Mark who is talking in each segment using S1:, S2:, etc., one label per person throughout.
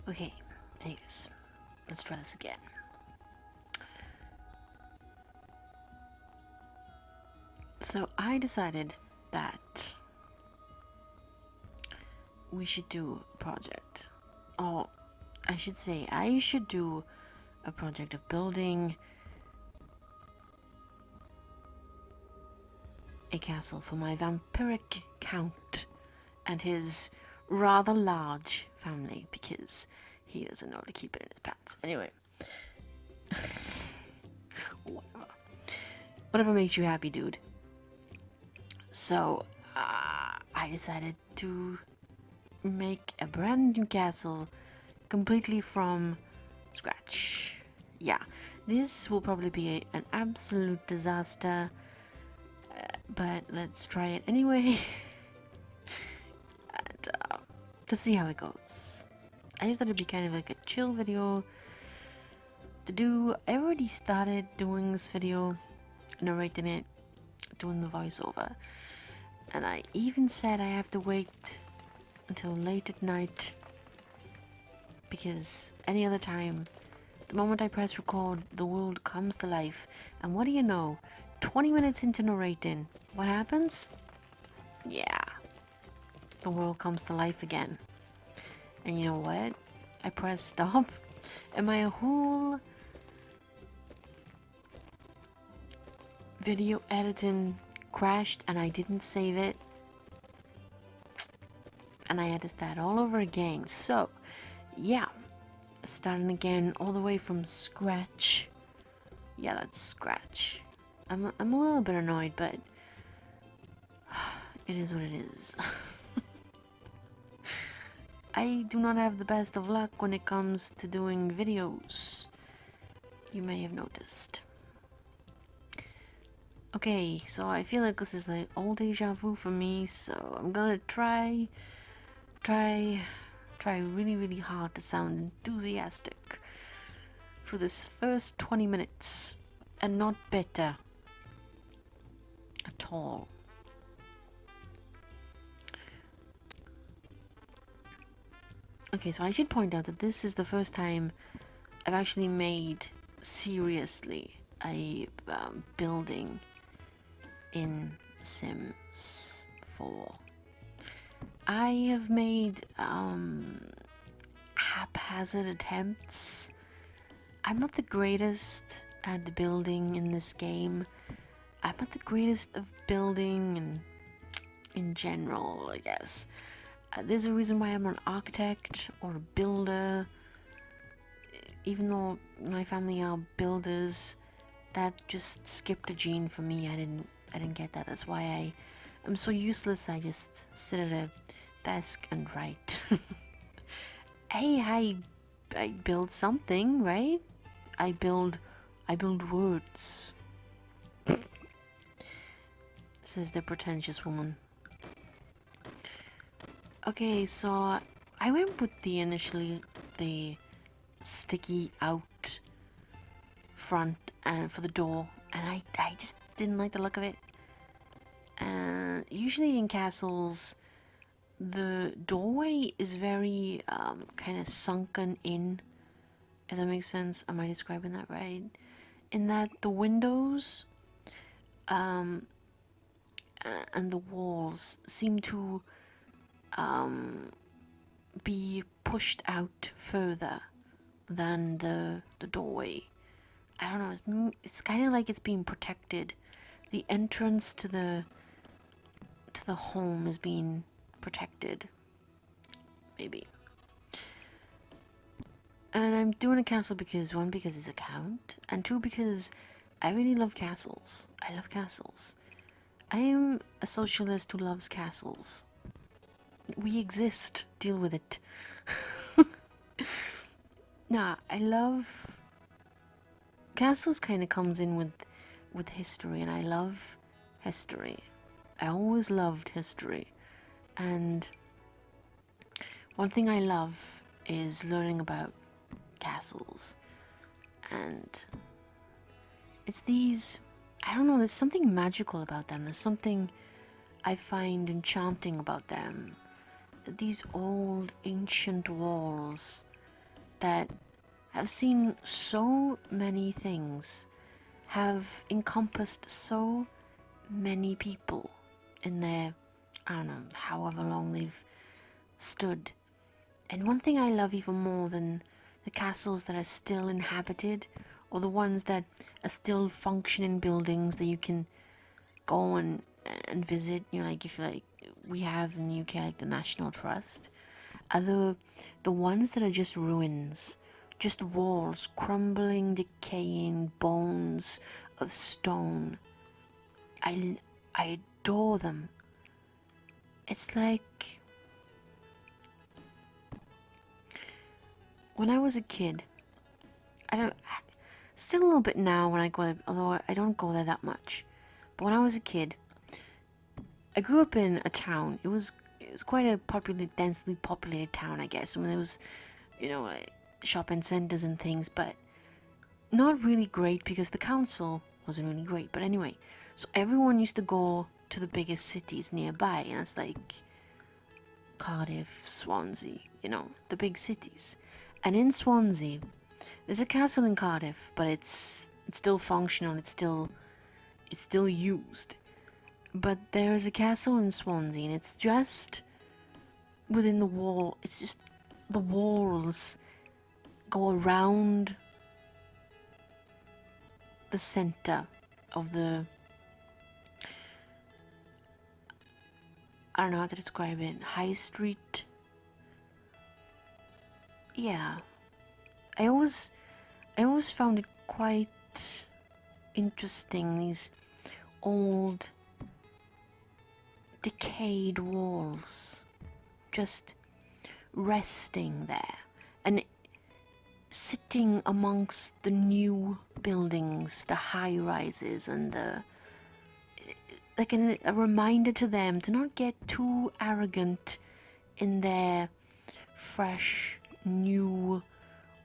S1: Okay, anyways, let's try this again. So I decided that we should do a project. Or I should say, I should do a project of building a castle for my Vampiric Count and his rather large family, because he doesn't know to keep it in his pants. Anyway. Whatever makes you happy, dude. So, I decided to make a brand new castle completely from scratch. Yeah, this will probably be an absolute disaster, but let's try it anyway. And to see how it goes. I just thought it'd be kind of like a chill video to do. I already started doing this video, narrating it, doing the voiceover, and I even said I have to wait until late at night, because any other time, the moment I press record, the world comes to life. And what do you know, 20 minutes into narrating, what happens? Yeah, the world comes to life again. And you know what? I press stop, and my whole video editing crashed, and I didn't save it, and I had to start all over again. So yeah, starting again all the way from scratch. Yeah, that's scratch. I'm a little bit annoyed, but it is what it is. I do not have the best of luck when it comes to doing videos. You may have noticed. Okay, so I feel like this is like all deja vu for me, so I'm gonna try really, really hard to sound enthusiastic for this first 20 minutes, and not bitter at all. Okay, so I should point out that this is the first time I've actually made seriously a building in Sims 4. I have made haphazard attempts. I'm not the greatest at building in this game. I'm not the greatest of building in general, I guess. There's a reason why I'm an architect or a builder. Even though my family are builders, that just skipped a gene for me. I didn't get that. That's why I'm so useless. I just sit at a desk and write. Hey, I build something, right? I build words. Says the pretentious woman. Okay, so I went with the sticky out front and for the door, and I just didn't like the look of it. Usually in castles, the doorway is very kind of sunken in, if that makes sense. Am I describing that right? In that the windows and the walls seem to be pushed out further than the doorway. I don't know, it's kind of like it's being protected. The entrance to the home is being protected, maybe. And I'm doing a castle because, one, because it's a count, and two, because I really love castles. I love castles. I am a socialist who loves castles. We exist. Deal with it. Nah, I love... Castles kind of comes in with history, and I love history. I always loved history. And one thing I love is learning about castles. And it's these... I don't know, there's something magical about them. There's something I find enchanting about them. These old, ancient walls that have seen so many things, have encompassed so many people in their, I don't know, however long they've stood. And one thing I love even more than the castles that are still inhabited, or the ones that are still functioning buildings that you can go and visit, you know, like if like we have in the UK like the National Trust, are the ones that are just ruins, just walls, crumbling, decaying bones of stone. I adore them. It's like when I was a kid. Still a little bit now when I go there, although I don't go there that much. But when I was a kid, I grew up in a town. It was quite a densely populated town, I guess. I mean, there was, you know, like shopping centers and things, but not really great because the council wasn't really great. But anyway, so everyone used to go to the biggest cities nearby, and it's like Cardiff, Swansea, you know, the big cities. And in Swansea, there's a castle in Cardiff, but it's still functional. It's still used. But there is a castle in Swansea, and it's just within the wall. It's just the walls go around the center of the. I don't know how to describe it. High Street. Yeah, I always found it quite interesting. These old, decayed walls just resting there and sitting amongst the new buildings, the high rises, and the like a reminder to them to not get too arrogant in their fresh, new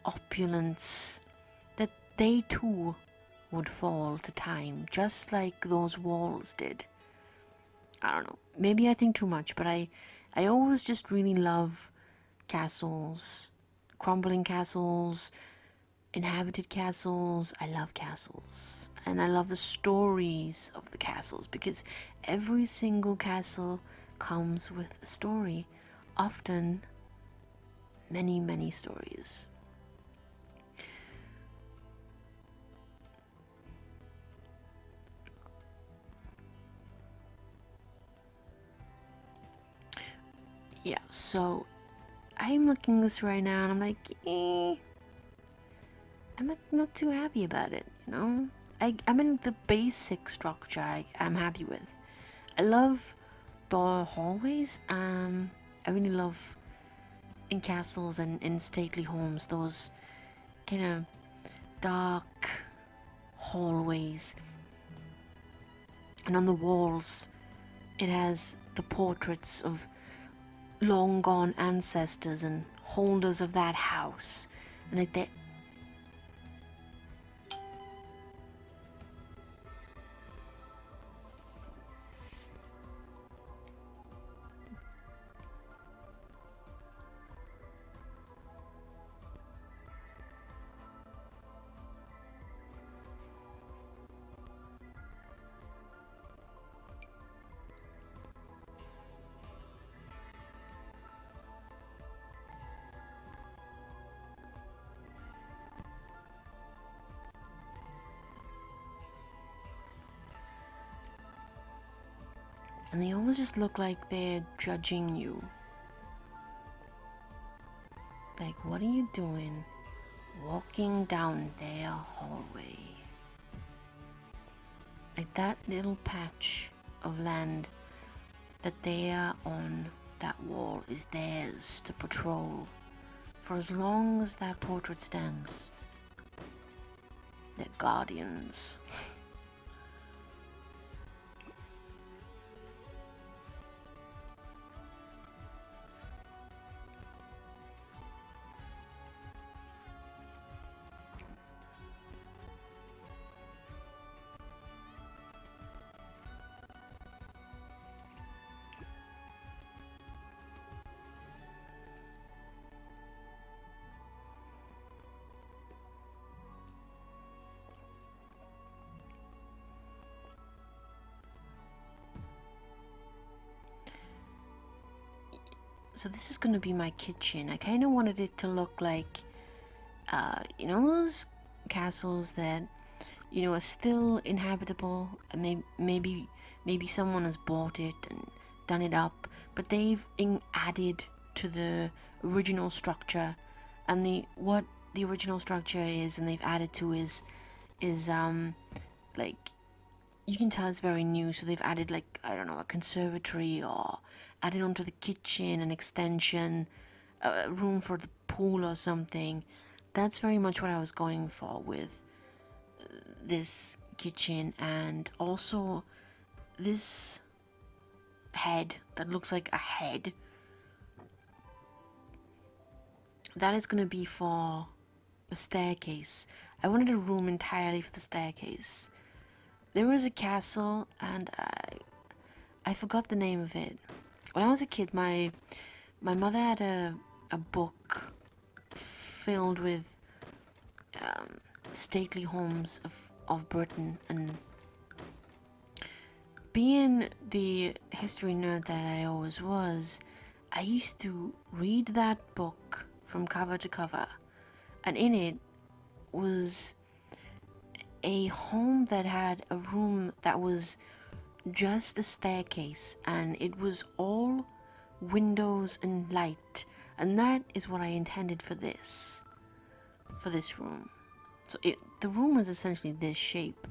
S1: opulence, that they too would fall to time, just like those walls did. I don't know, maybe I think too much, but I always just really love castles, crumbling castles, inhabited castles. I love castles, and I love the stories of the castles, because every single castle comes with a story, often many, many stories. Yeah, so I'm looking this right now and I'm like, I'm not too happy about it, you know? I'm in the basic structure I'm happy with. I love the hallways. I really love in castles and in stately homes those kind of dark hallways. And on the walls, it has the portraits of long gone ancestors and holders of that house. And like they always just look like they're judging you. Like, what are you doing walking down their hallway? Like that little patch of land that they are on that wall is theirs to patrol for as long as that portrait stands. They're guardians. so this is gonna be my kitchen. I kind of wanted it to look like, those castles that, are still inhabitable. And maybe someone has bought it and done it up, but they've added to the original structure, and what the original structure is, and they've added to is like, you can tell it's very new. So they've added, like, I don't know, a conservatory, or added onto the kitchen an extension, a room for the pool or something. That's very much what I was going for with this kitchen. And also this head that looks like a head, that is going to be for the staircase. I wanted a room entirely for the staircase. There was a castle, and I forgot the name of it. When I was a kid, my mother had a book filled with stately homes of Britain, and being the history nerd that I always was, I used to read that book from cover to cover, and in it was a home that had a room that was just a staircase, and it was all windows and light, and that is what I intended for this room. So the room was essentially this shape,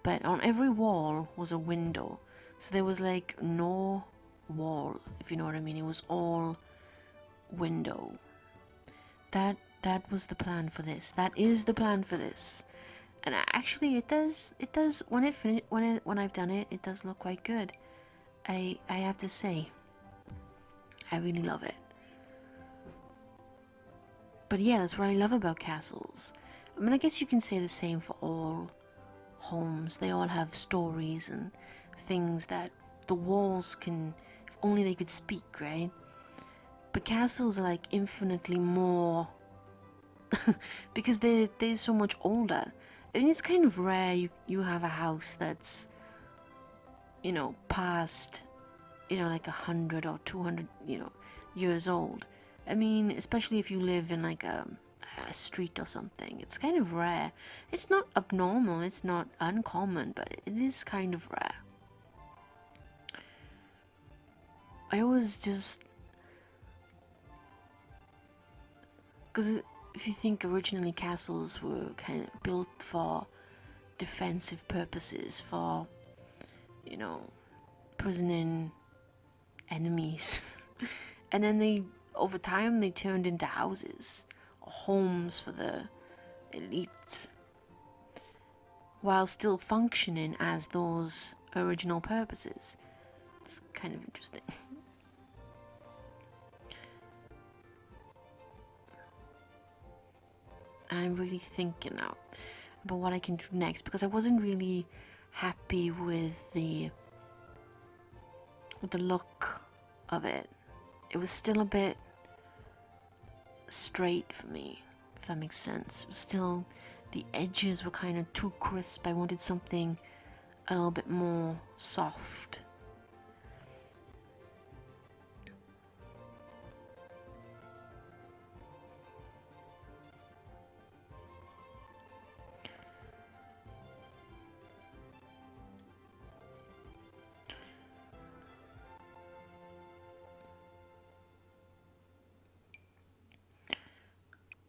S1: but on every wall was a window, so there was like no wall, if you know what I mean. It was all window. That was the plan for this. That is the plan for this. And actually, it does. When I've done it, it does look quite good. I have to say, I really love it. But yeah, that's what I love about castles. I mean, I guess you can say the same for all homes. They all have stories and things that the walls can, if only they could speak, right? But castles are like infinitely more because they're so much older. I mean, it's kind of rare you have a house that's, past, like 100 or 200, years old. I mean, especially if you live in like a street or something. It's kind of rare. It's not abnormal, it's not uncommon, but it is kind of rare. I always just... Because if you think originally castles were kind of built for defensive purposes, for, prisoning enemies. And then over time, they turned into houses, or homes for the elite, while still functioning as those original purposes. It's kind of interesting. I'm really thinking now about what I can do next, because I wasn't really happy with the look of it. It was still a bit straight for me, if that makes sense. It was still, the edges were kind of too crisp. I wanted something a little bit more soft.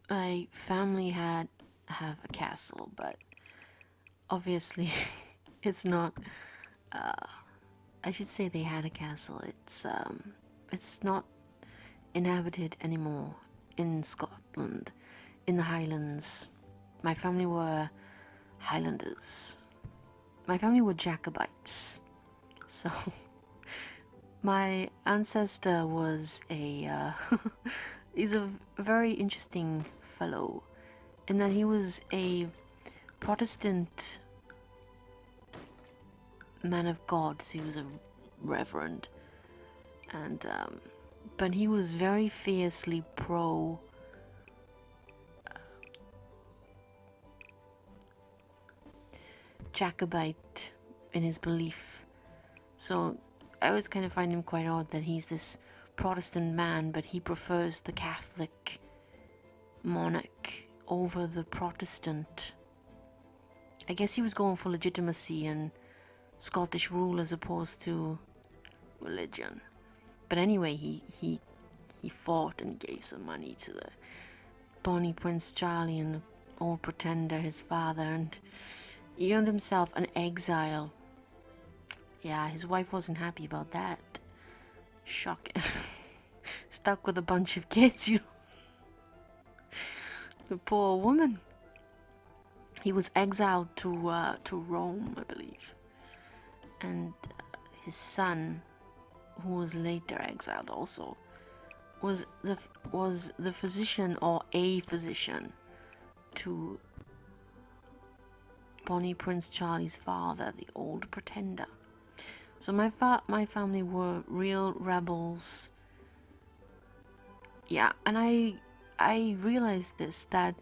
S1: My family have a castle, but obviously it's not, I should say they had a castle. It's not inhabited anymore in Scotland, in the Highlands. My family were Highlanders. My family were Jacobites. So my ancestor was he's a very interesting fellow, in that he was a Protestant man of God. So he was a reverend, and but he was very fiercely pro Jacobite in his belief. So I always kind of find him quite odd that he's this Protestant man, but he prefers the Catholic monarch over the Protestant. I guess he was going for legitimacy and Scottish rule as opposed to religion. But anyway, he fought and gave some money to the Bonnie Prince Charlie and the old pretender, his father, and he earned himself an exile. Yeah, his wife wasn't happy about that. Shocking. Stuck with a bunch of kids, you know. The poor woman. He was exiled to Rome, I believe. And his son, who was later exiled also, was the physician, or a physician, to Bonnie Prince Charlie's father, the old pretender. So my family were real rebels. Yeah, and I realized that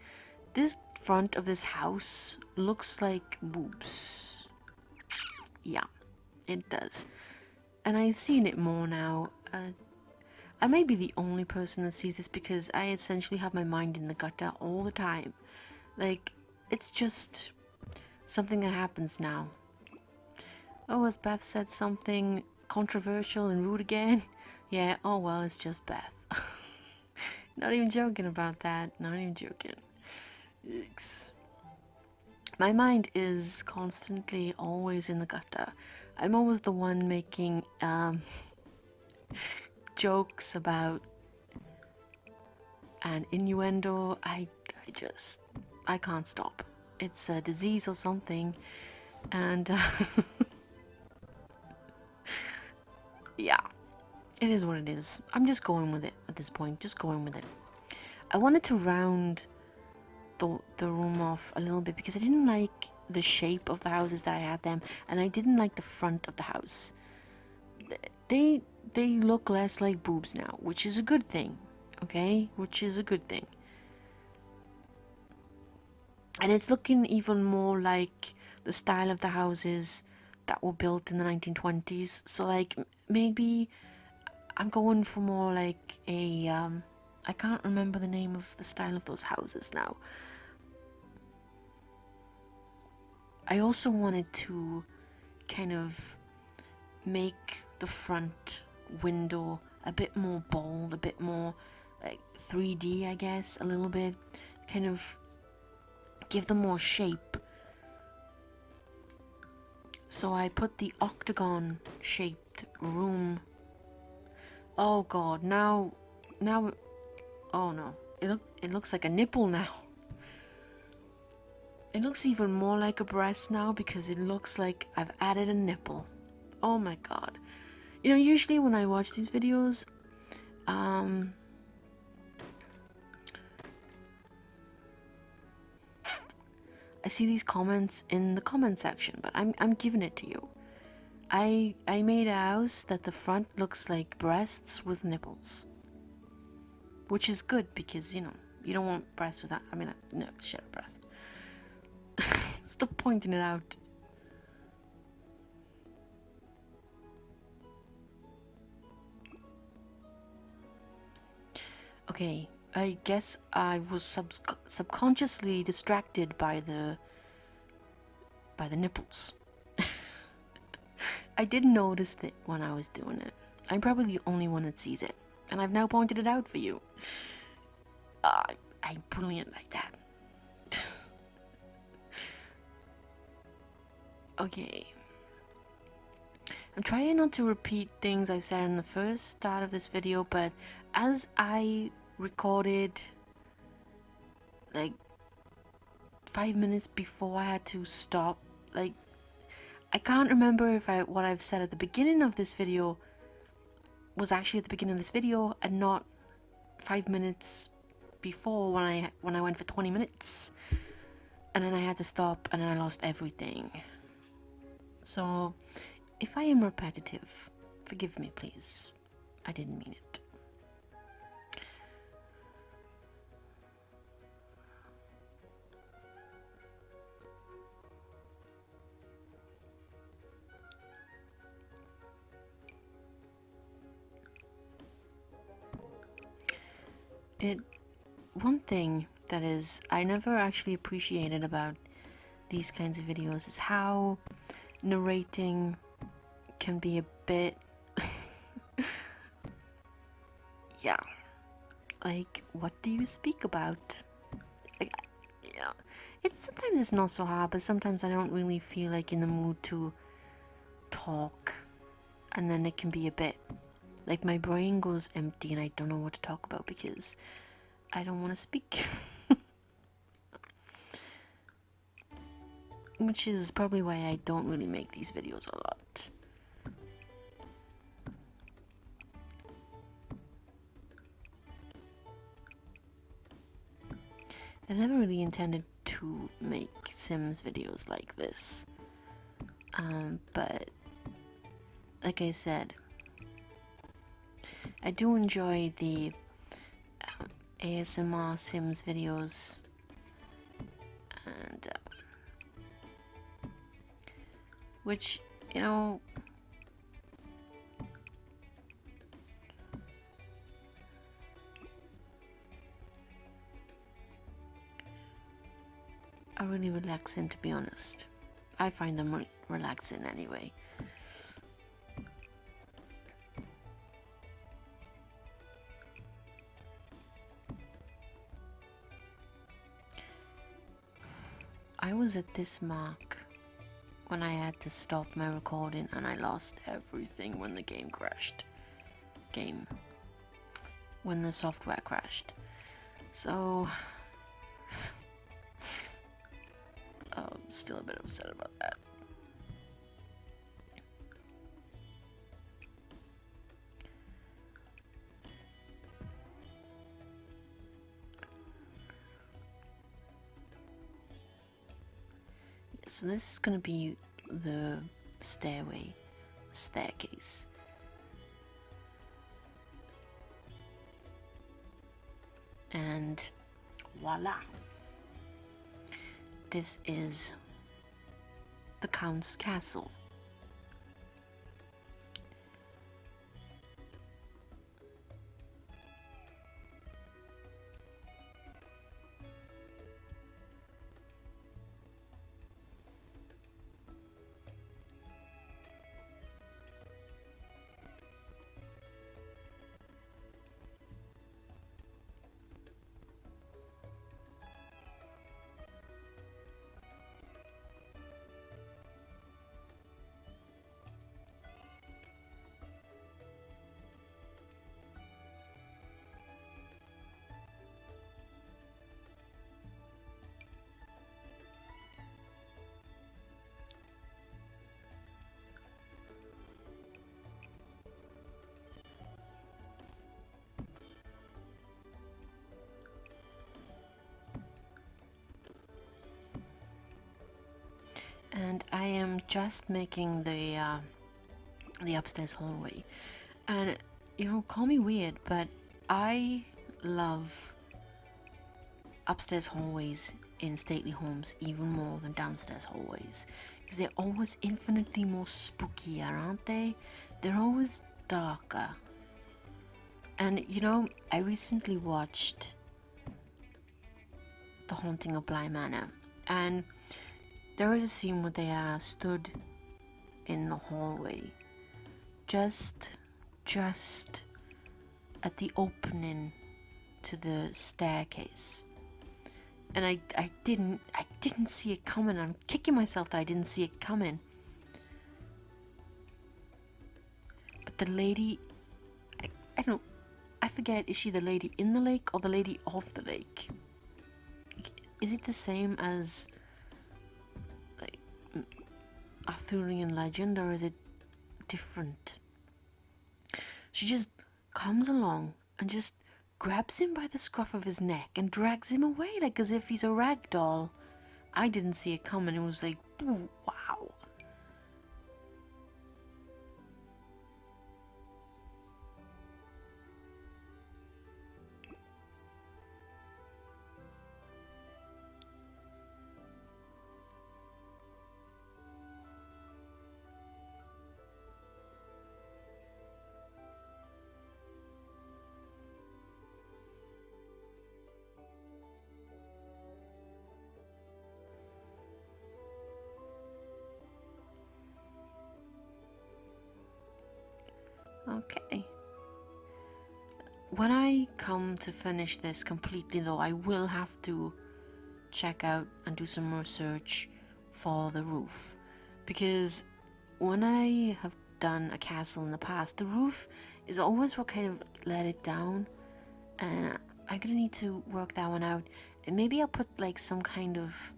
S1: this front of this house looks like boobs. Yeah, it does. And I've seen it more now. I may be the only person that sees this because I essentially have my mind in the gutter all the time. Like, it's just something that happens now. Oh, has Beth said something controversial and rude again? Yeah, oh well, it's just Beth. Not even joking about that. Not even joking. Yikes. My mind is constantly always in the gutter. I'm always the one making jokes about an innuendo. I can't stop. It's a disease or something, and yeah, it is what it is. I'm just going with it at this point. Just going with it. I wanted to round the room off a little bit because I didn't like the shape of the houses that I had them, and I didn't like the front of the house. They look less like boobs now, which is a good thing. Okay, which is a good thing. And it's looking even more like the style of the houses that were built in the 1920s. So like maybe I'm going for more like a I can't remember the name of the style of those houses now. I also wanted to kind of make the front window a bit more bold, a bit more like 3D, I guess, a little bit. Kind of give them more shape. So I put the octagon shaped room. Oh god, now, oh no, it looks like a nipple now. It looks even more like a breast now because it looks like I've added a nipple. Oh my god. You know, usually when I watch these videos, I see these comments in the comment section, but I'm giving it to you. I made a house that the front looks like breasts with nipples. Which is good because, you know, you don't want breasts without, no, shut up, breath. Stop pointing it out. Okay, I guess I was subconsciously distracted by the nipples. I didn't notice it when I was doing it. I'm probably the only one that sees it, and I've now pointed it out for you. I'm brilliant like that. Okay. I'm trying not to repeat things I've said in the first start of this video, but as I recorded like 5 minutes before I had to stop, like I can't remember if what I've said at the beginning of this video was actually at the beginning of this video and not 5 minutes before when I went for 20 minutes and then I had to stop and then I lost everything. So if I am repetitive, forgive me please. I didn't mean it. one thing that is I never actually appreciated about these kinds of videos is how narrating can be a bit yeah, like, what do you speak about? Like, yeah, sometimes it's not so hard, but sometimes I don't really feel like in the mood to talk, and then it can be a bit like my brain goes empty and I don't know what to talk about because I don't want to speak. Which is probably why I don't really make these videos a lot. I never really intended to make Sims videos like this. But like I said, I do enjoy the ASMR Sims videos, and which, you know, are really relaxing, to be honest. I find them relaxing anyway. I was at this mark when I had to stop my recording and I lost everything when the game crashed. When the software crashed. So I'm still a bit upset about that. So this is gonna be the stairway staircase. And voila! This is the Count's castle. And I am just making the upstairs hallway. And, you know, call me weird, but I love upstairs hallways in stately homes even more than downstairs hallways. Because they're always infinitely more spookier, aren't they? They're always darker. And, you know, I recently watched The Haunting of Bly Manor. And there was a scene where they stood in the hallway, just at the opening to the staircase, and I didn't see it coming. I'm kicking myself that I didn't see it coming. But the lady, I don't know, I forget, is she the lady in the lake or the lady of the lake? Is it the same as like Arthurian legend, or is it different? She just comes along and just grabs him by the scruff of his neck and drags him away like as if he's a rag doll. I didn't see it coming. It was like, ooh, wow. Okay. When I come to finish this completely though, I will have to check out and do some research for the roof. Because when I have done a castle in the past, the roof is always what kind of let it down. And I'm gonna need to work that one out. And maybe I'll put like some kind of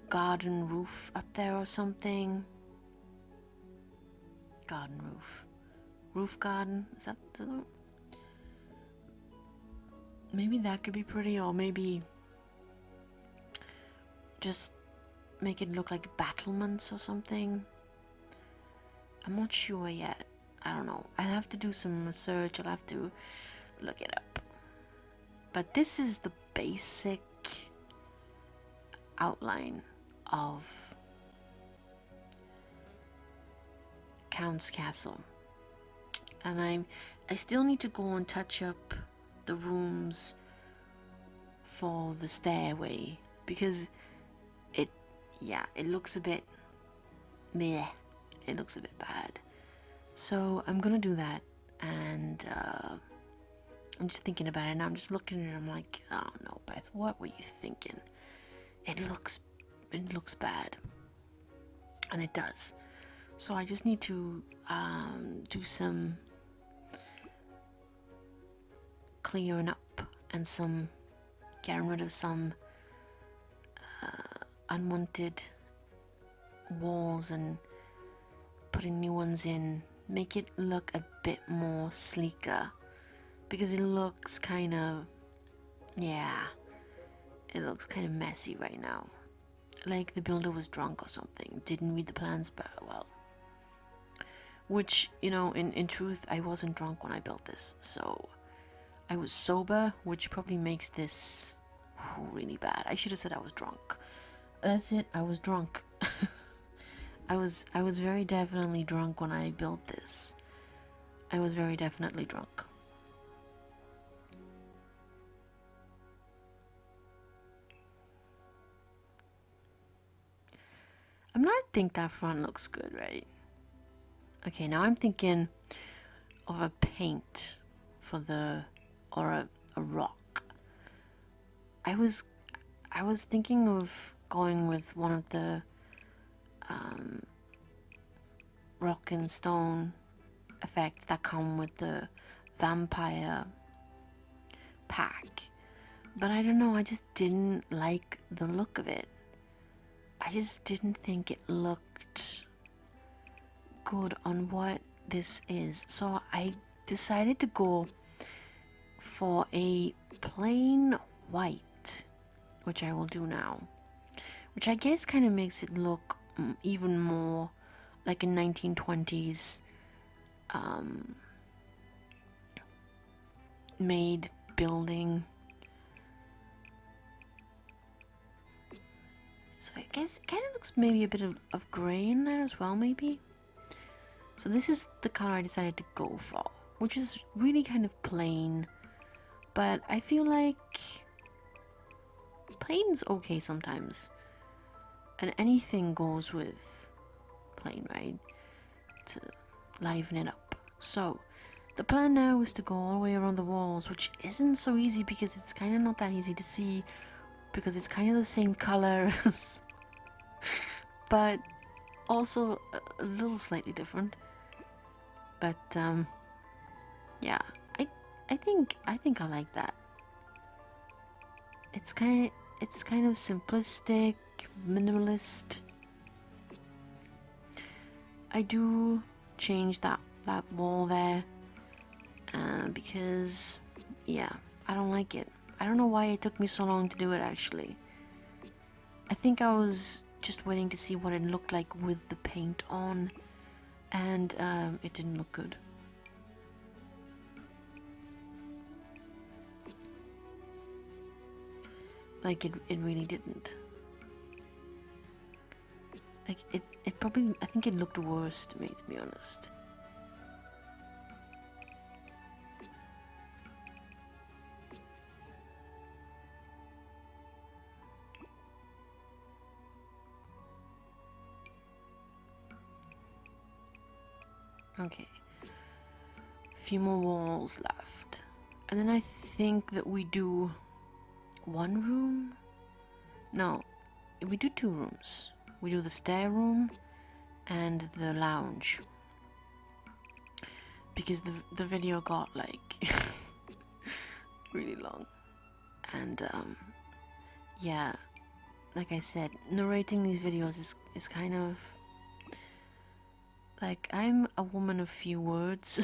S1: garden roof up there or something. Garden roof. Roof garden? Is that maybe that could be pretty, or maybe just make it look like battlements or something. I'm not sure yet. I don't know. I'll have to do some research. I'll have to look it up. But this is the basic outline of Count's Castle. And I still need to go and touch up the rooms for the stairway, because it looks a bit meh. It looks a bit bad. So I'm gonna do that, and I'm just thinking about it, and I'm just looking at it, I'm like, oh no, Beth, what were you thinking? It looks bad. And it does. So I just need to do some clearing up and some getting rid of some unwanted walls and putting new ones in. Make it look a bit more sleeker, because it looks kind of, it looks kind of messy right now. Like the builder was drunk or something, didn't read the plans very well. Which, you know, in truth, I wasn't drunk when I built this, so I was sober, which probably makes this really bad. I should have said I was drunk. That's it, I was drunk. I was very definitely drunk when I built this. I was very definitely drunk. I mean, I think that front looks good, right? Okay, now I'm thinking of a paint for the, or a rock. I was thinking of going with one of the rock and stone effects that come with the vampire pack. But I don't know, I just didn't like the look of it. I just didn't think it looked good on what this is. So I decided to go for a plain white, which I will do now. Which I guess kind of makes it look even more like a 1920s made building. So I guess it kind of looks maybe a bit of grey in there as well, maybe. So this is the color I decided to go for, which is really kind of plain, but I feel like plain's okay sometimes, and anything goes with plain, right, to liven it up. So the plan now is to go all the way around the walls, which isn't so easy because it's kind of not that easy to see, because it's kind of the same color as but also a little slightly different. But yeah, I think I like that. It's kind of simplistic, minimalist. I do change that wall there because yeah, I don't like it. I don't know why it took me so long to do it, actually. I think I was just waiting to see what it looked like with the paint on, and it didn't look good. Like, it really didn't. Like, it probably, I think it looked worse to me, to be honest. Okay. A few more walls left. And then I think that we do one room? No, we do 2 rooms. We do the stair room and the lounge. Because the video got like really long. And yeah, like I said, narrating these videos is kind of like, I'm a woman of few words.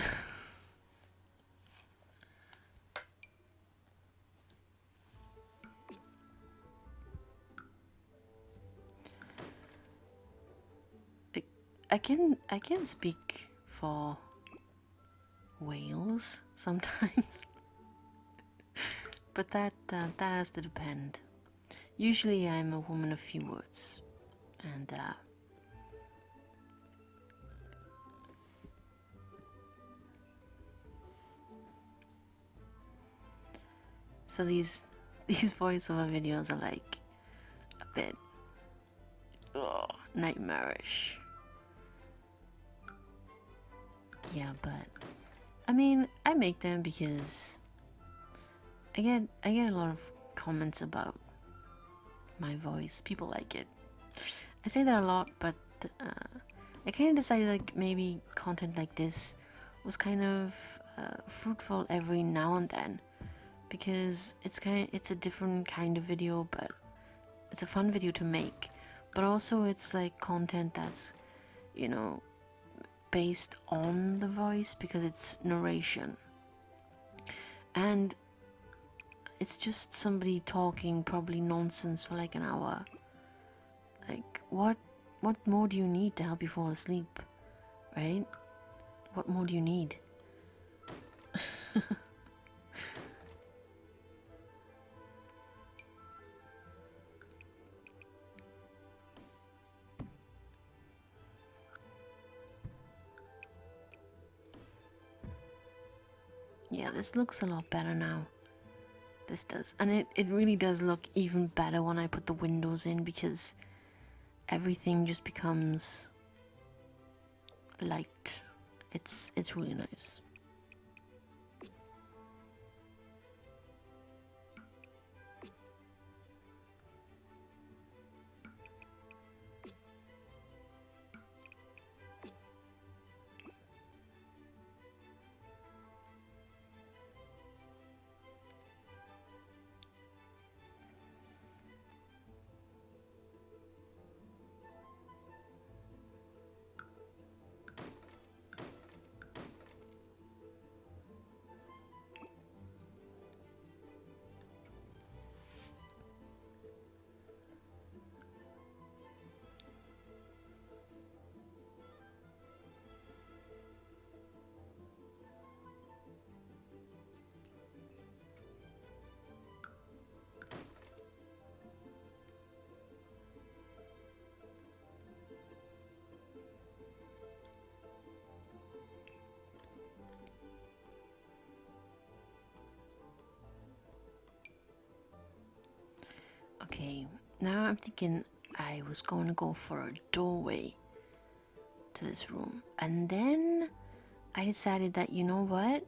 S1: I can speak for whales sometimes, but that has to depend. Usually, I'm a woman of few words, and so these voiceover videos are like a bit nightmarish. Yeah, but I mean, I make them because I get a lot of comments about my voice. People like it. I say that a lot, but I kind of decided like maybe content like this was kind of fruitful every now and then, because it's a different kind of video, but it's a fun video to make. But also it's like content that's, you know, based on the voice, because it's narration. And it's just somebody talking probably nonsense for like an hour. Like, what more do you need to help you fall asleep, right? What more do you need? Yeah, this looks a lot better now. This does. And it really does look even better when I put the windows in, because everything just becomes light. It's really nice. Okay, now I'm thinking I was going to go for a doorway to this room. And then I decided that, you know what?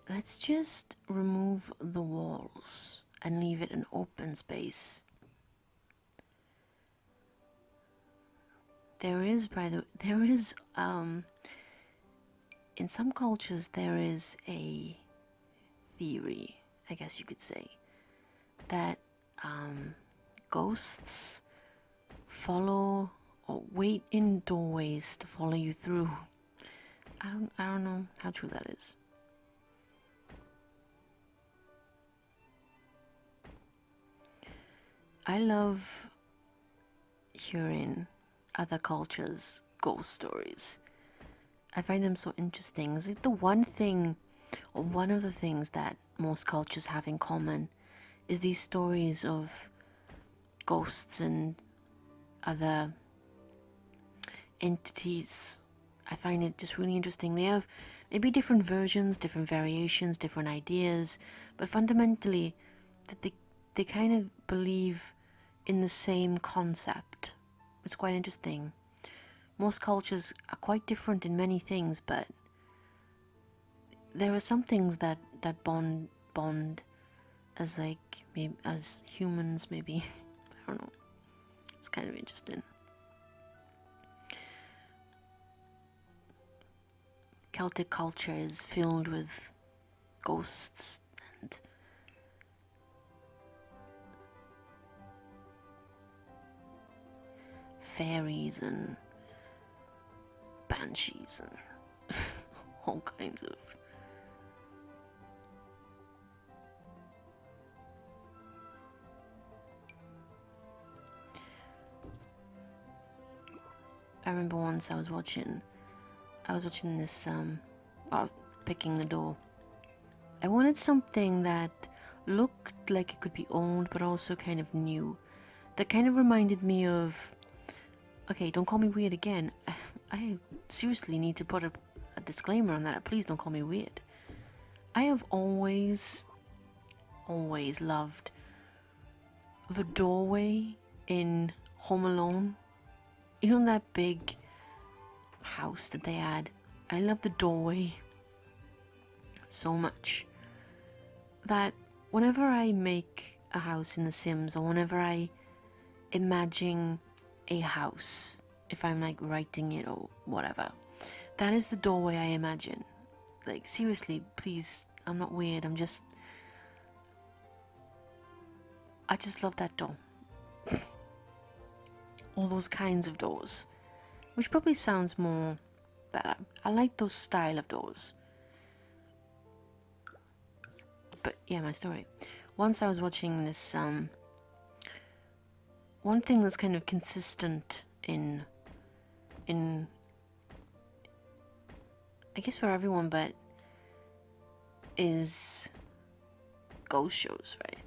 S1: Let's just remove the walls and leave it an open space. There is in some cultures there is a theory, I guess you could say, that ghosts follow or wait in doorways to follow you through. I don't know how true that is. I love hearing other cultures' ghost stories. I find them so interesting. It's like the one thing, or one of the things that most cultures have in common is these stories of ghosts and other entities. I find it just really interesting. They have maybe different versions, different variations, different ideas, but fundamentally that they kind of believe in the same concept. It's quite interesting. most cultures are quite different in many things, but there are some things that bond as like maybe as humans maybe. I don't know. It's kind of interesting. Celtic culture is filled with ghosts and fairies and banshees and all kinds of I remember once I was watching this picking the door. I wanted something that looked like it could be old but also kind of new. That kind of reminded me of, okay, don't call me weird again. I seriously need to put a disclaimer on that. Please don't call me weird. I have always loved the doorway in Home Alone. You know that big house that they had? I love the doorway so much that whenever I make a house in The Sims, or whenever I imagine a house, if I'm like writing it or whatever, that is the doorway I imagine. Like seriously, please, I'm not weird, I just love that door. All those kinds of doors, which probably sounds more better. I like those style of doors. But yeah, my story. Once I was watching this, one thing that's kind of consistent in I guess for everyone, but is ghost shows, right?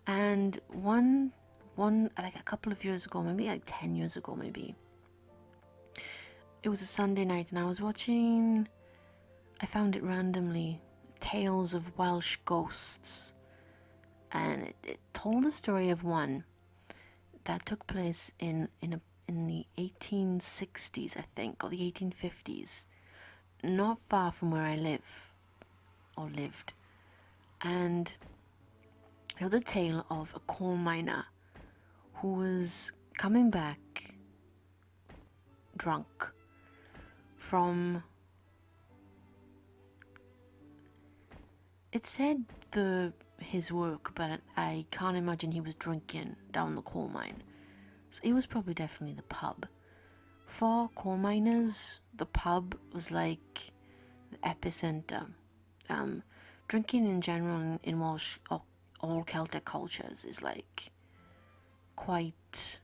S1: And one like a couple of years ago, maybe like 10 years ago, maybe. It was a Sunday night and I was watching, I found it randomly, Tales of Welsh Ghosts. And it told the story of one that took place in the 1860s, I think, or the 1850s, not far from where I live, or lived. And it was the tale of a coal miner who was coming back drunk from, it said his work, but I can't imagine he was drinking down the coal mine. So it was probably definitely the pub. For coal miners, the pub was like the epicenter. Drinking in general in Welsh, all Celtic cultures, is like quite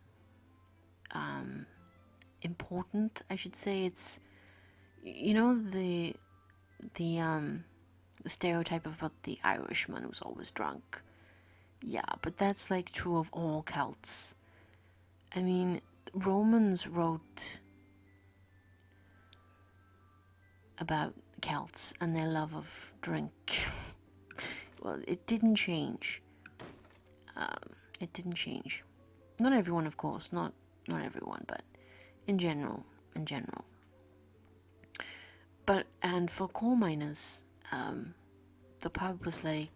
S1: important, I should say. It's, you know, the stereotype about the Irishman who's always drunk. Yeah, but that's like true of all Celts. I mean, Romans wrote about Celts and their love of drink. Well, it didn't change. It didn't change. Not everyone, of course, not everyone, but in general. But, and for coal miners, the pub was the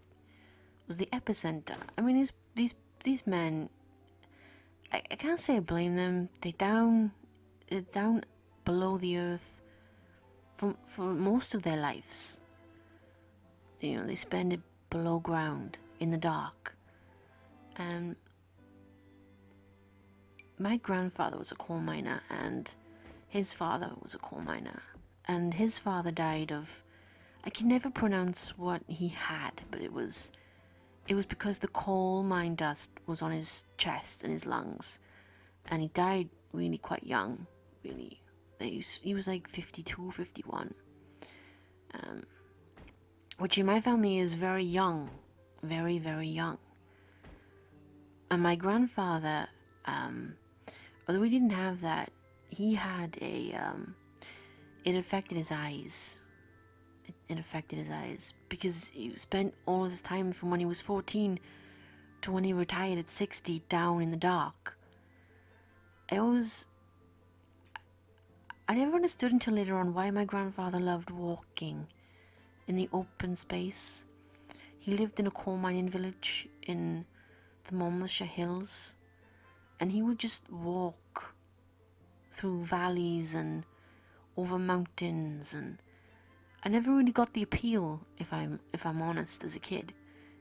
S1: epicenter. I mean, these men, I can't say I blame them. They're down below the earth for most of their lives. You know, they spend it below ground in the dark. And my grandfather was a coal miner, and his father was a coal miner, and his father died of, I can never pronounce what he had, but it was because the coal mine dust was on his chest and his lungs, and he died really quite young, really. He was like 52, 51, which in my family is very young, very, very young. And my grandfather, although we didn't have that, he had it affected his eyes. It affected his eyes because he spent all of his time from when he was 14 to when he retired at 60 down in the dark. I never understood until later on why my grandfather loved walking in the open space. He lived in a coal mining village in the Monmouthshire Hills, and he would just walk through valleys and over mountains, and I never really got the appeal, if I'm honest, as a kid.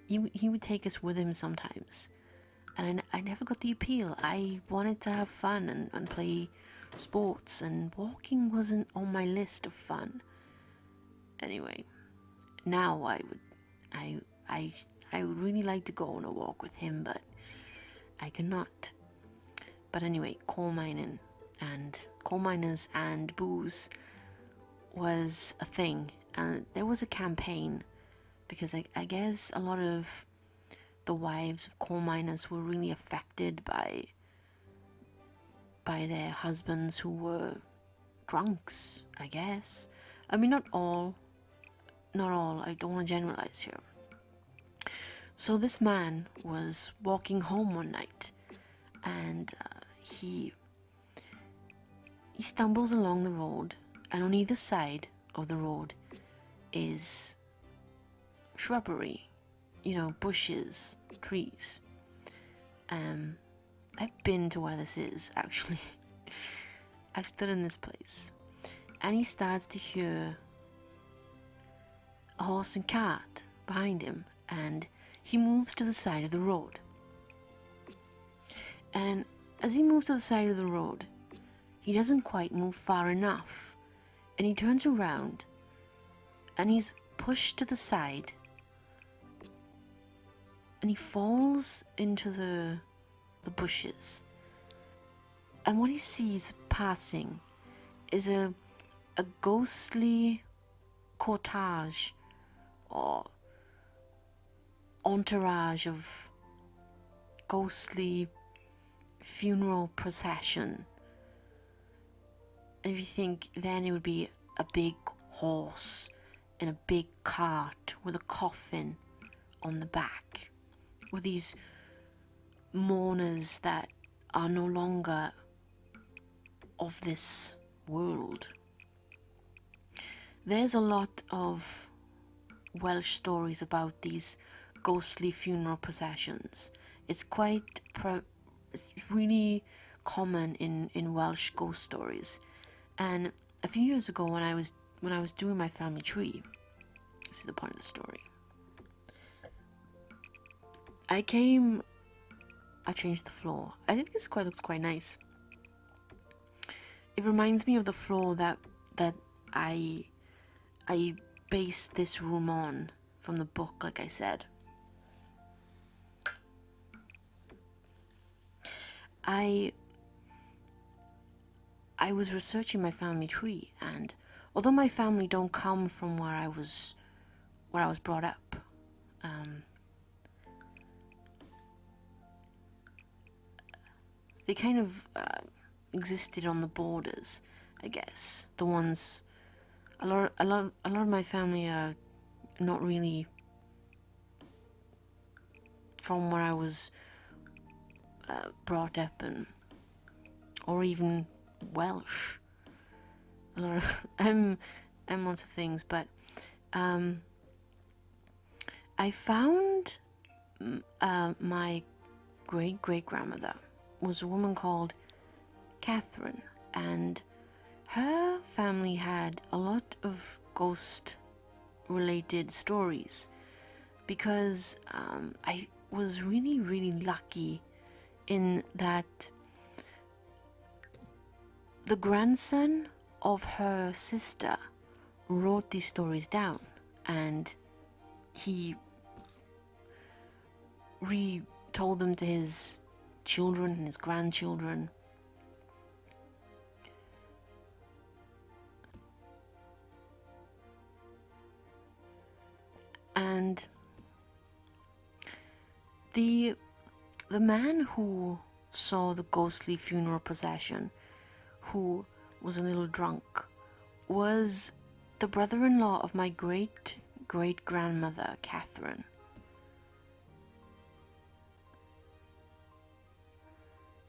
S1: He would take us with him sometimes, and I never got the appeal. I wanted to have fun and play sports, and walking wasn't on my list of fun. Anyway, now I would really like to go on a walk with him, but I cannot. But anyway, coal miners and booze was a thing, and there was a campaign because I guess a lot of the wives of coal miners were really affected by their husbands who were drunks, I guess. I mean, not all, I don't want to generalize here. So this man was walking home one night, and he stumbles along the road, and on either side of the road is shrubbery, bushes, trees. I've been to where this is, actually. I've stood in this place, and he starts to hear a horse and cart behind him, and he moves to the side of the road. And as he moves to the side of the road, he doesn't quite move far enough, and he turns around, and he's pushed to the side, and he falls into the bushes. And what he sees passing is a ghostly cortege or entourage of ghostly funeral procession. And if you think, then it would be a big horse in a big cart with a coffin on the back, with these mourners that are no longer of this world. There's a lot of Welsh stories about these ghostly funeral processions. It's really common in Welsh ghost stories. And a few years ago, when I was doing my family tree, this is the point of the story. I changed the floor. I think this looks quite nice. It reminds me of the floor that I based this room on from the book, like I said. I was researching my family tree, and although my family don't come from where I was brought up, they kind of existed on the borders, I guess. The ones, a lot of my family are not really from where I was brought up, or even Welsh. A lot of I'm lots of things, but I found my great grandmother was a woman called Catherine, and her family had a lot of ghost related stories, because I was really, really lucky in that the grandson of her sister wrote these stories down, and he retold them to his children and his grandchildren. And the man who saw the ghostly funeral procession, who was a little drunk, was the brother-in-law of my great-great-grandmother, Catherine.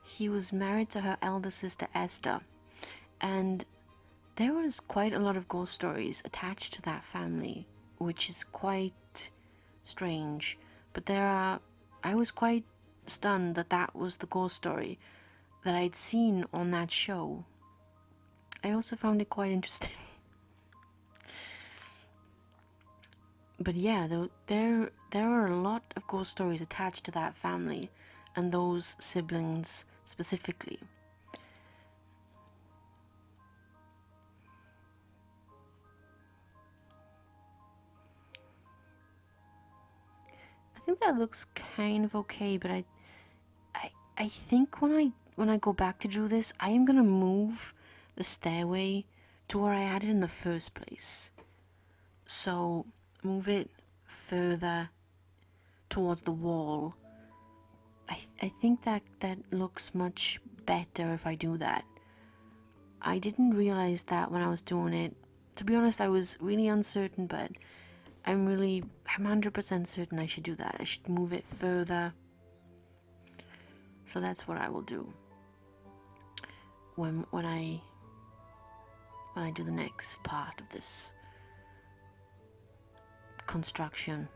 S1: He was married to her elder sister, Esther, and there was quite a lot of ghost stories attached to that family, which is quite strange. But I was quite stunned that that was the ghost story that I'd seen on that show. I also found it quite interesting. But yeah, there are a lot of ghost stories attached to that family and those siblings specifically. I think that looks kind of okay, but I think when I go back to do this, I am gonna move the stairway to where I had it in the first place. So move it further towards the wall. I think that looks much better if I do that. I didn't realize that when I was doing it. To be honest, I was really uncertain, but I'm 100% certain I should do that. I should move it further. So that's what I will do when I do the next part of this construction.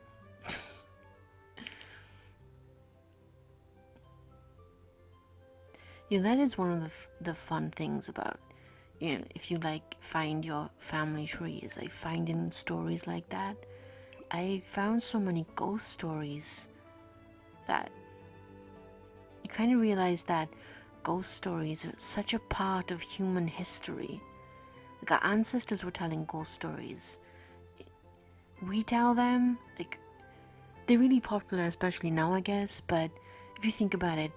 S1: That is one of the fun things about, if you like find your family tree, is like finding stories like that. I found so many ghost stories that you kind of realize that ghost stories are such a part of human history. Like our ancestors were telling ghost stories. We tell them, like, they're really popular, especially now, I guess, but if you think about it,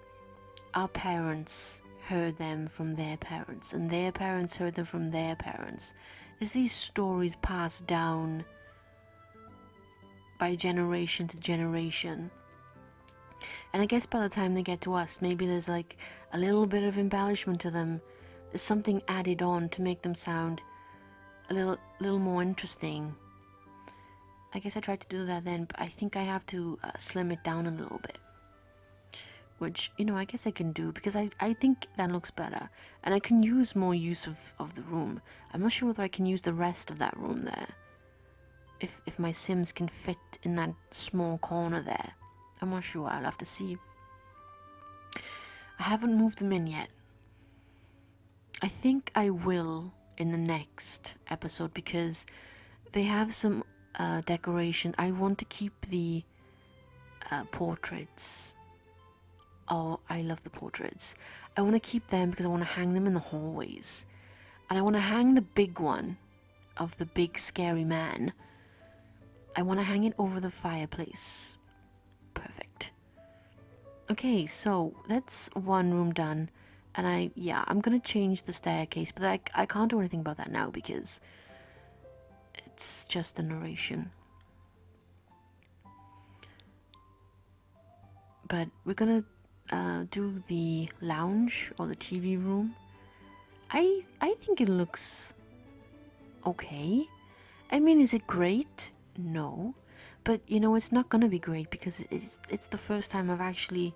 S1: our parents heard them from their parents, and their parents heard them from their parents. As these stories passed down by generation to generation. And I guess by the time they get to us, maybe there's like a little bit of embellishment to them. There's something added on to make them sound a little more interesting. I guess I tried to do that then, but I think I have to slim it down a little bit. Which, I guess I can do, because I think that looks better. And I can use more use of the room. I'm not sure whether I can use the rest of that room there. If my Sims can fit in that small corner there. I'm not sure, I'll have to see. I haven't moved them in yet. I think I will in the next episode, because they have some decoration. I want to keep the portraits. Oh, I love the portraits. I want to keep them because I want to hang them in the hallways. And I want to hang the big one of the big scary man. I want to hang it over the fireplace. Perfect. Okay, so that's one room done. And I'm going to change the staircase. But I can't do anything about that now because it's just a narration. But we're going to do the lounge or the TV room. I think it looks okay. I mean, is it great? No, but it's not gonna be great because it's the first time I've actually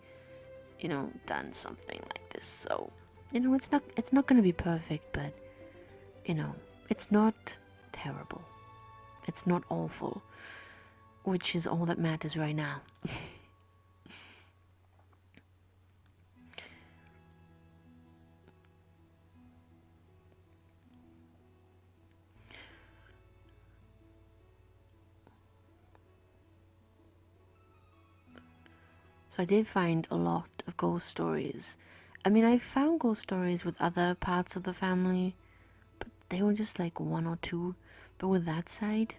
S1: done something like this. So it's not gonna be perfect, but it's not terrible. It's not awful, which is all that matters right now. So I did find a lot of ghost stories. I mean, I found ghost stories with other parts of the family, but they were just like one or two. But with that side,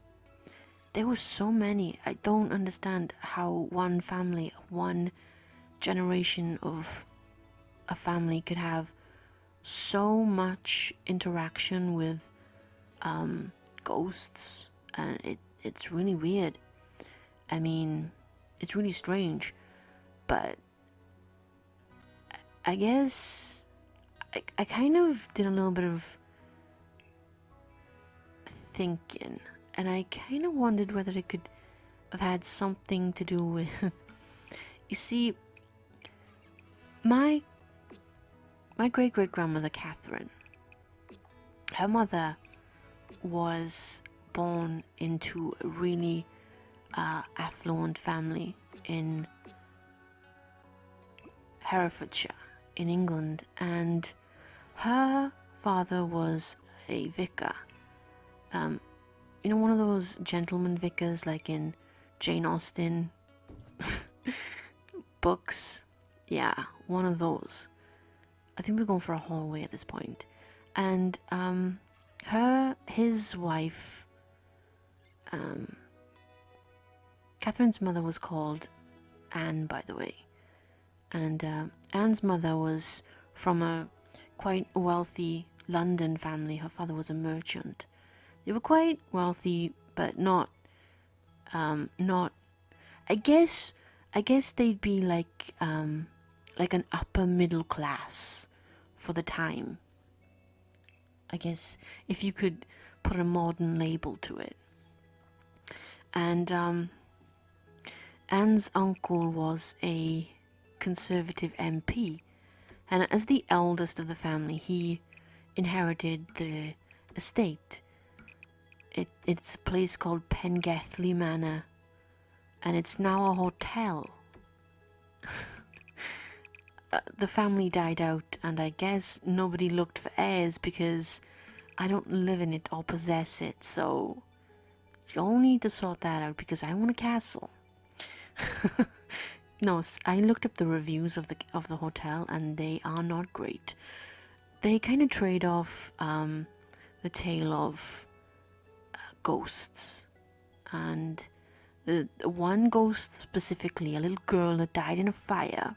S1: there were so many. I don't understand how one family, one generation of a family could have so much interaction with ghosts, and it's really weird. I mean, it's really strange. But I guess I kind of did a little bit of thinking, and I kind of wondered whether it could have had something to do with... You see, my great-great-grandmother Catherine, her mother was born into a really affluent family in Herefordshire in England, and her father was a vicar. One of those gentleman vicars like in Jane Austen books. Yeah, one of those. I think we're going for a hallway at this point. And his wife, Catherine's mother was called Anne, by the way. And Anne's mother was from a quite wealthy London family. Her father was a merchant. They were quite wealthy, but not. I guess they'd be like an upper middle class for the time. I guess if you could put a modern label to it. And Anne's uncle was a Conservative MP, and as the eldest of the family, he inherited the estate. It's a place called Pengethley Manor, and it's now a hotel. The family died out, and I guess nobody looked for heirs because I don't live in it or possess it, so you'll need to sort that out because I want a castle. No, I looked up the reviews of the hotel, and they are not great. They kind of trade off the tale of ghosts, and the one ghost specifically, a little girl that died in a fire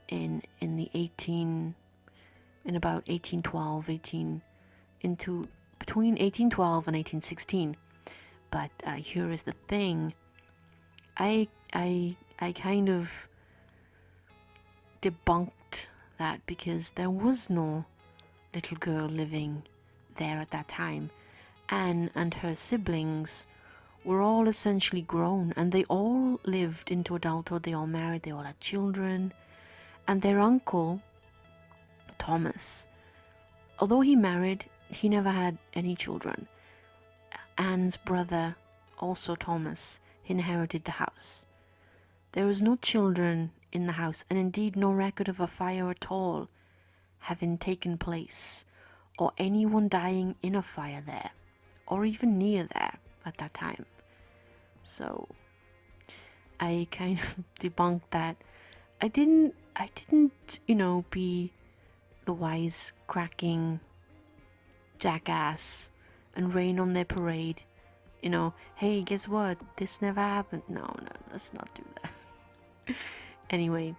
S1: in about 1812, between 1812 and 1816. But here is the thing. I kind of debunked that because there was no little girl living there at that time. Anne and her siblings were all essentially grown, and they all lived into adulthood. They all married, they all had children. And their uncle, Thomas, although he married, he never had any children. Anne's brother, also Thomas, inherited the house. There was no children in the house, and indeed no record of a fire at all having taken place, or anyone dying in a fire there, or even near there at that time. So I kind of debunked that. I didn't, be the wise cracking jackass and rain on their parade. Hey, guess what? This never happened. No, let's not do that. Anyway,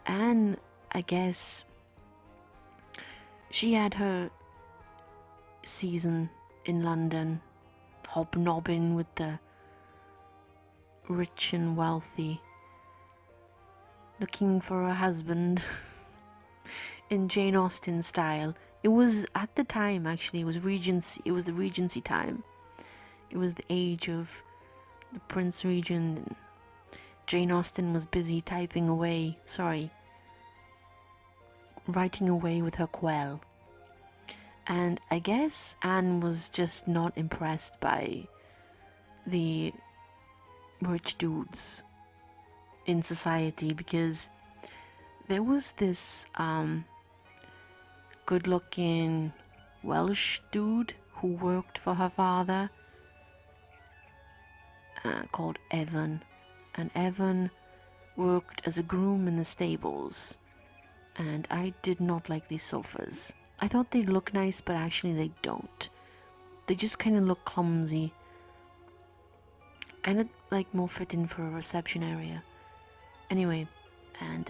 S1: Anne, I guess, she had her season in London, hobnobbing with the rich and wealthy, looking for a husband in Jane Austen style. It was, at the time, actually, it was the Regency time. It was the age of the Prince Regent, and Jane Austen was busy writing away with her quill. And I guess Anne was just not impressed by the rich dudes in society, because there was this good-looking Welsh dude who worked for her father, called Evan. And Evan worked as a groom in the stables, and I did not like these sofas. I thought they'd look nice, but actually they don't. They just kind of look clumsy, kind of like more fitting for a reception area. Anyway, and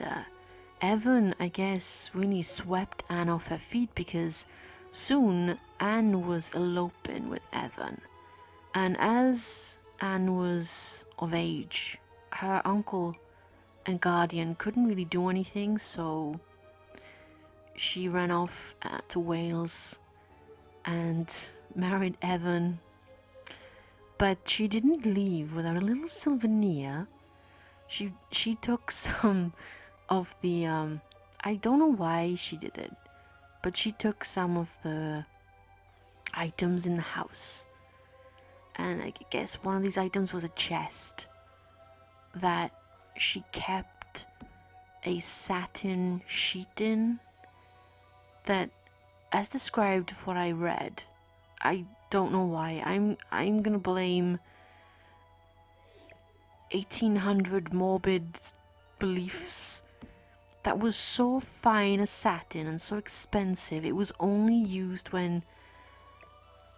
S1: Evan, I guess, really swept Anne off her feet, because soon Anne was eloping with Evan. And as Anne was of age, her uncle and guardian couldn't really do anything, so she ran off to Wales and married Evan. But she didn't leave without a little souvenir. She took some of the I don't know why she did it. but she took some of the items in the house. And I guess one of these items was a chest that she kept a satin sheet in that, as described what I read, I don't know why. I'm gonna blame 1800 morbid beliefs. That was so fine a satin and so expensive. It was only used when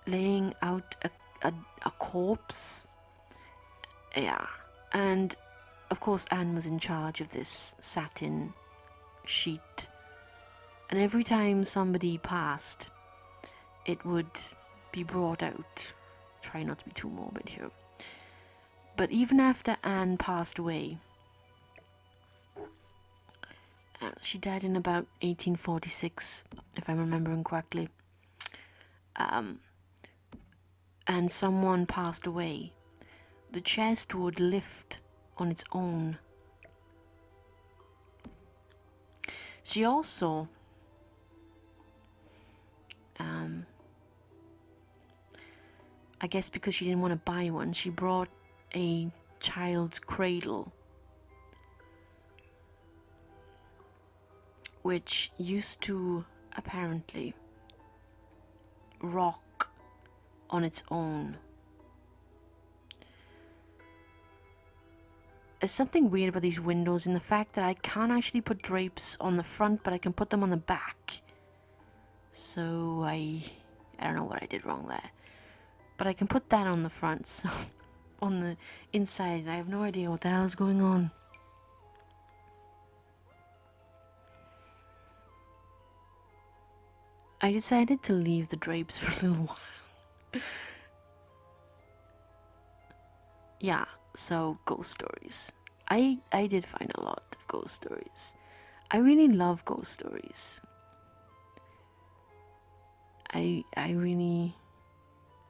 S1: laying out a corpse. Yeah, and of course Anne was in charge of this satin sheet. And every time somebody passed, it would be brought out. Try not to be too morbid here. But even after Anne passed away, she died in about 1846, if I'm remembering correctly. And someone passed away, the chest would lift on its own. She also I guess because she didn't want to buy one, she brought a child's cradle, which used to apparently rock on its own. There's something weird about these windows in the fact that I can't actually put drapes on the front, but I can put them on the back. So I don't know what I did wrong there. But I can put that on the front, so on the inside, I have no idea what the hell is going on. I decided to leave the drapes for a little while. Yeah, so ghost stories. I did find a lot of ghost stories. I really love ghost stories.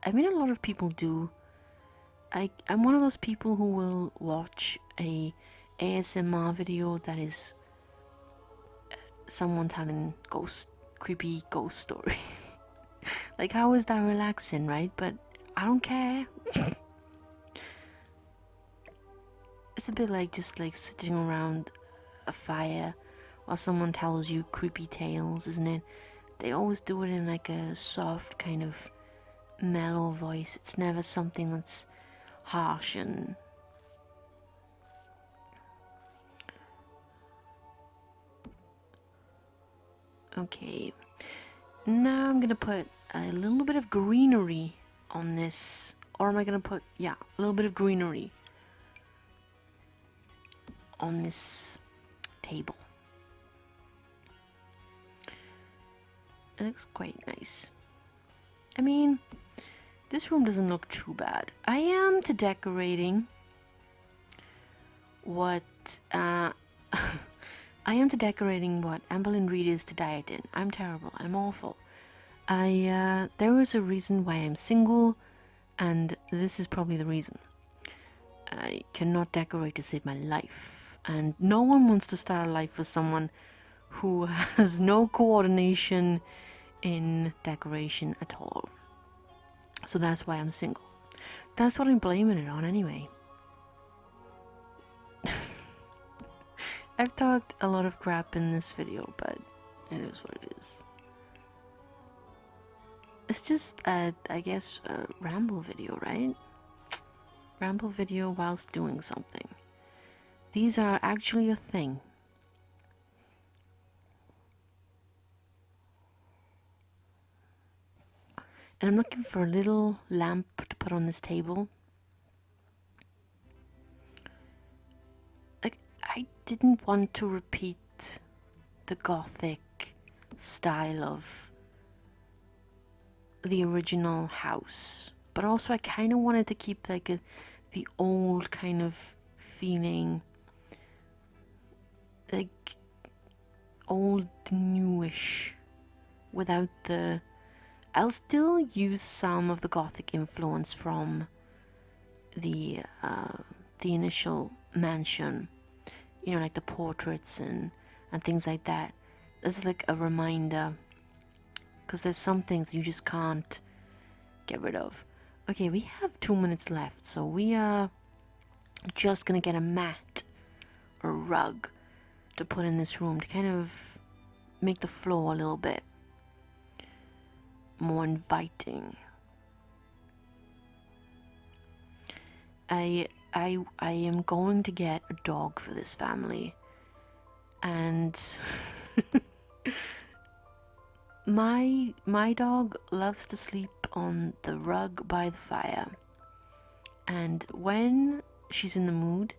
S1: I mean, a lot of people do. I'm one of those people who will watch a ASMR video that is someone telling creepy ghost stories. Like, how is that relaxing, right? But I don't care. It's a bit like just like sitting around a fire while someone tells you creepy tales, isn't it? They always do it in like a soft kind of mellow voice. It's never something that's harsh and okay. Now I'm gonna put a little bit of greenery on this, or am I gonna put a little bit of greenery on this table. It looks quite nice. I mean, this room doesn't look too bad. I am to decorating what I am to decorating what Amberlynn Reed is to diet in. I'm terrible. I'm awful. There is a reason why I'm single, and this is probably the reason. I cannot decorate to save my life, and no one wants to start a life with someone who has no coordination in decoration at all. So that's why I'm single. That's what I'm blaming it on anyway. I've talked a lot of crap in this video, but it is what it is. It's just, I guess, a ramble video, right? Ramble video whilst doing something. These are actually a thing. And I'm looking for a little lamp to put on this table. Like, I didn't want to repeat the gothic style of the original house, but also I kind of wanted to keep like the old kind of feeling, like old newish, without the. I'll still use some of the gothic influence from the initial mansion, you know, like the portraits and things like that. This is like a reminder because there's some things you just can't get rid of. Okay, we have 2 minutes left, so we are just gonna get a mat or rug to put in this room to kind of make the floor a little bit more inviting. I am going to get a dog for this family, and my dog loves to sleep on the rug by the fire, and when she's in the mood,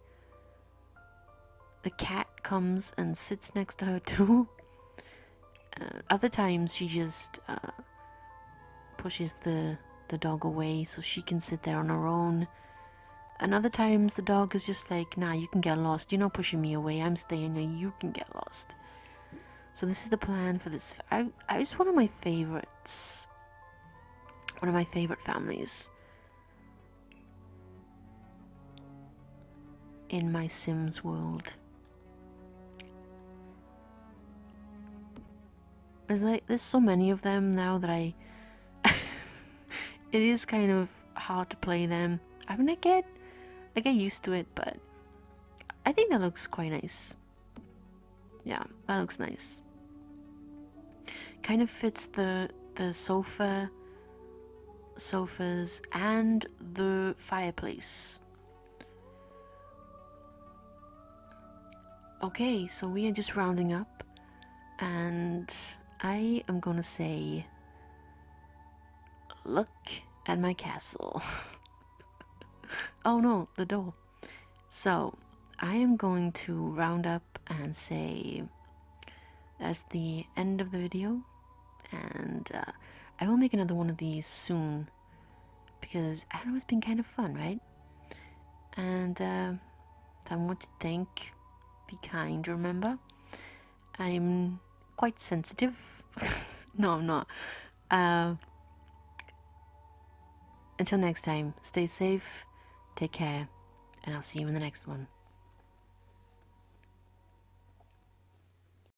S1: the cat comes and sits next to her too. Other times she just pushes the dog away so she can sit there on her own. And other times the dog is just like, nah, you can get lost. You're not pushing me away. I'm staying here. You can get lost. So this is the plan for this. It's one of my favorites. One of my favorite families in my Sims world. There's so many of them now that it is kind of hard to play them. I mean, I get used to it, but I think that looks quite nice. Yeah, that looks nice. Kind of fits the sofas and the fireplace. Okay, so we are just rounding up, and I am gonna say, look at my castle. Oh no, the door. So I am going to round up and say that's the end of the video, and I will make another one of these soon, because I don't know, it's been kind of fun, right? And tell me what you think. Be kind, remember? I'm quite sensitive. No, I'm not. Until next time, stay safe, take care, and I'll see you in the next one.